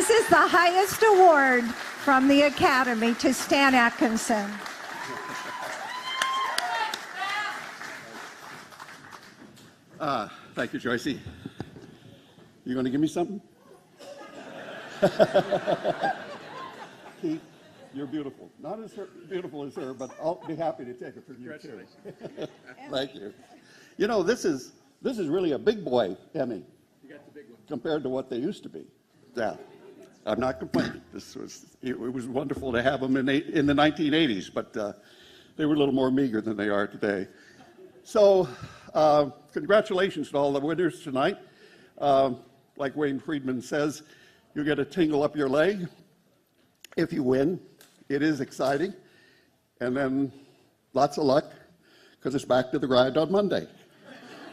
This is the highest award from the Academy to Stan Atkinson. Thank you, Joycey. You going to give me something? Keith, you're beautiful. Not as beautiful as her, but I'll be happy to take it from you too. Thank you. You know, this is really a big boy Emmy. You got the big one compared to what they used to be. Yeah, I'm not complaining. It was wonderful to have them in the 1980s, but they were a little more meager than they are today. So, congratulations to all the winners tonight. Like Wayne Friedman says, you get a tingle up your leg if you win. It is exciting. And then lots of luck, because it's back to the grind on Monday.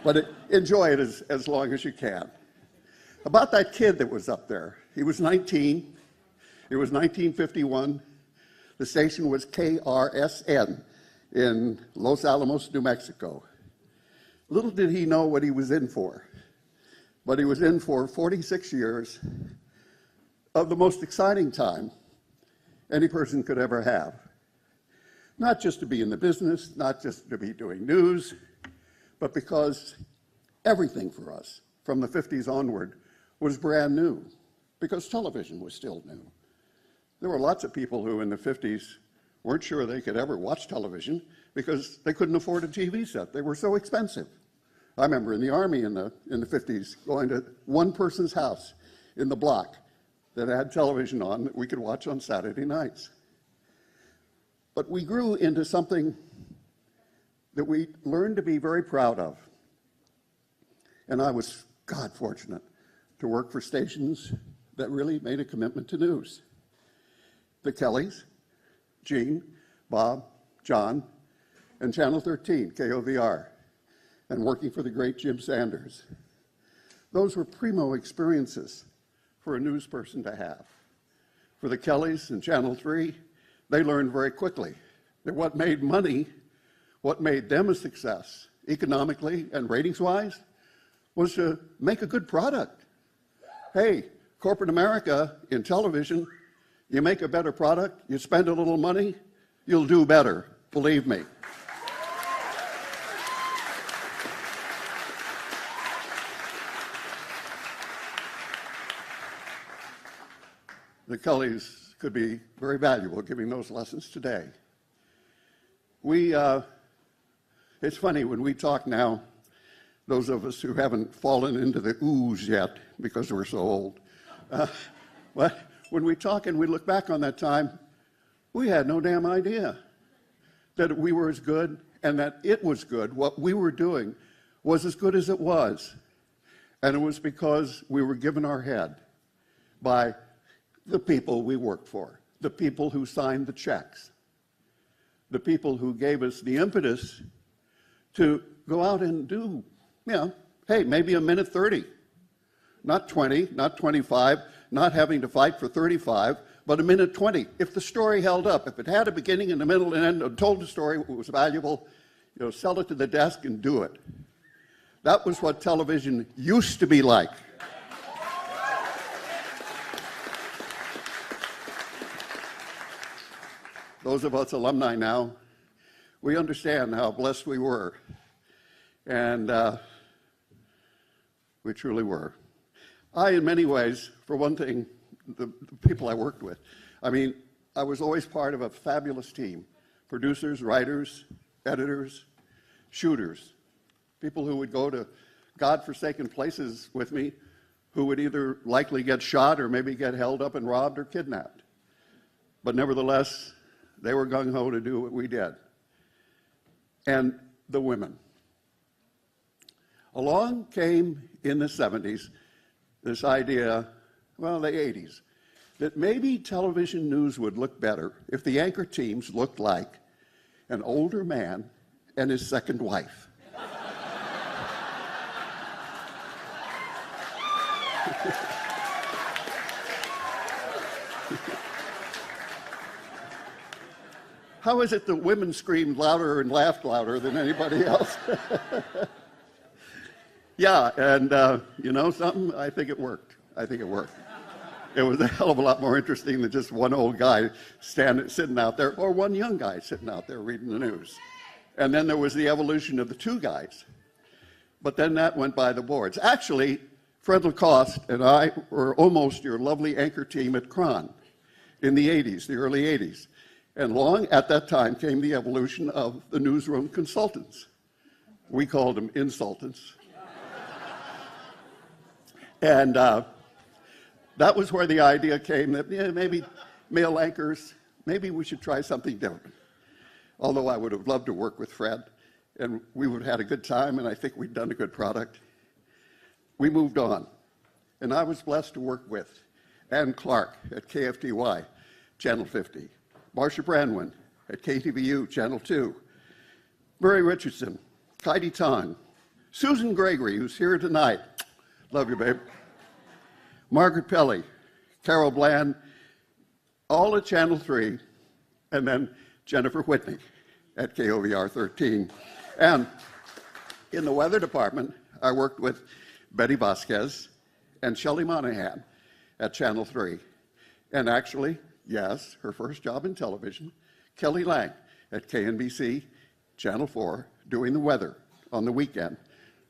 But enjoy it as long as you can. About that kid that was up there, he was 19. It was 1951. The station was KRSN in Los Alamos, New Mexico. Little did he know what he was in for, but he was in for 46 years of the most exciting time any person could ever have. Not just to be in the business, not just to be doing news, but because everything for us from the 50s onward was brand new, because television was still new. There were lots of people who in the 50s weren't sure they could ever watch television because they couldn't afford a TV set. They were so expensive. I remember in the Army in the 50s going to one person's house in the block that had television on that we could watch on Saturday nights. But we grew into something that we learned to be very proud of. And I was, God, fortunate to work for stations that really made a commitment to news. The Kellys, Gene, Bob, John, and Channel 13, KOVR, and working for the great Jim Sanders. Those were primo experiences for a news person to have. For the Kellys and Channel 3, they learned very quickly that what made money, what made them a success, economically and ratings-wise, was to make a good product. Hey, corporate America in television, you make a better product, you spend a little money, you'll do better, believe me. The Kellys could be very valuable giving those lessons today. It's funny when we talk now, those of us who haven't fallen into the ooze yet because we're so old, but when we talk and we look back on that time, we had no damn idea that we were as good and that it was good. What we were doing was as good as it was. And it was because we were given our head by the people we worked for, the people who signed the checks, the people who gave us the impetus to go out and do, hey, maybe a minute 30, not 20, not 25, not having to fight for 35, but a minute 20. If the story held up, if it had a beginning and a middle and end, and told the story, it was valuable, sell it to the desk and do it. That was what television used to be like. Those of us alumni now, we understand how blessed we were. And we truly were. In many ways, for one thing, the people I worked with, I was always part of a fabulous team. Producers, writers, editors, shooters. People who would go to godforsaken places with me who would either likely get shot or maybe get held up and robbed or kidnapped. But nevertheless, they were gung-ho to do what we did. And the women. Along came in the 70s this idea, the 80s, that maybe television news would look better if the anchor teams looked like an older man and his second wife. How is it that women screamed louder and laughed louder than anybody else? Yeah, and you know something? I think it worked. It was a hell of a lot more interesting than just one old guy sitting out there, or one young guy sitting out there reading the news. And then there was the evolution of the two guys. But then that went by the boards. Actually, Fred Lacoste and I were almost your lovely anchor team at Cron in the 80s, the early 80s. And along at that time came the evolution of the newsroom consultants. We called them insultants. And that was where the idea came that maybe male anchors, maybe we should try something different. Although I would have loved to work with Fred, and we would have had a good time, and I think we'd done a good product. We moved on, and I was blessed to work with Ann Clark at KFTY, Channel 50, Marsha Brandwin at KTVU, Channel 2, Murray Richardson, Kaidi Tong, Susan Gregory, who's here tonight. Love you, babe. Margaret Pelly, Carol Bland, all at Channel 3, and then Jennifer Whitney at KOVR 13. And in the weather department, I worked with Betty Vasquez and Shelley Monahan at Channel 3. And actually, yes, her first job in television, Kelly Lang at KNBC, Channel 4, doing the weather on the weekend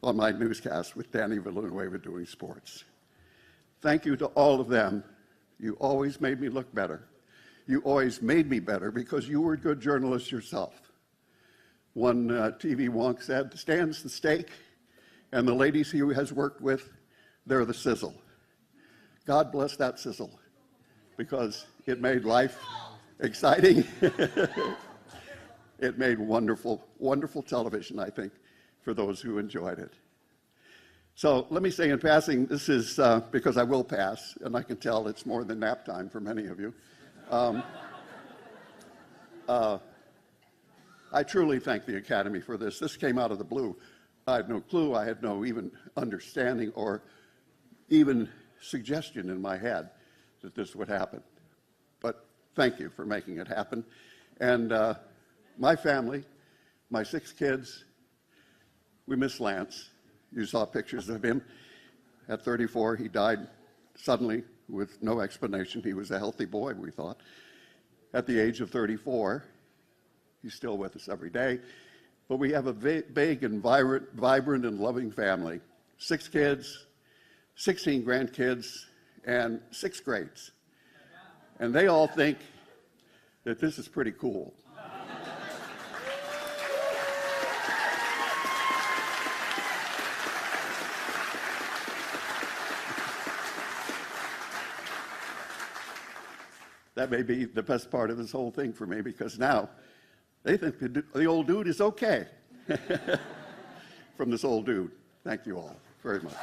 on my newscast with Danny Villanueva doing sports. Thank you to all of them. You always made me look better. You always made me better because you were good journalists yourself. One TV wonk said, Stan's the steak, and the ladies he has worked with, they're the sizzle. God bless that sizzle, because it made life exciting. It made wonderful, wonderful television, I think, for those who enjoyed it. So let me say in passing, this is because I will pass, and I can tell it's more than nap time for many of you. I truly thank the Academy for this. This came out of the blue. I had no clue. I had no even understanding or even suggestion in my head that this would happen. But thank you for making it happen. And my family, my 6 kids, we miss Lance. You saw pictures of him. At 34, he died suddenly with no explanation. He was a healthy boy, we thought. At the age of 34, he's still with us every day. But we have a big and vibrant and loving family. 6 kids, 16 grandkids, and 6 grades. And they all think that this is pretty cool. That may be the best part of this whole thing for me, because now they think the old dude is okay. From this old dude. Thank you all very much.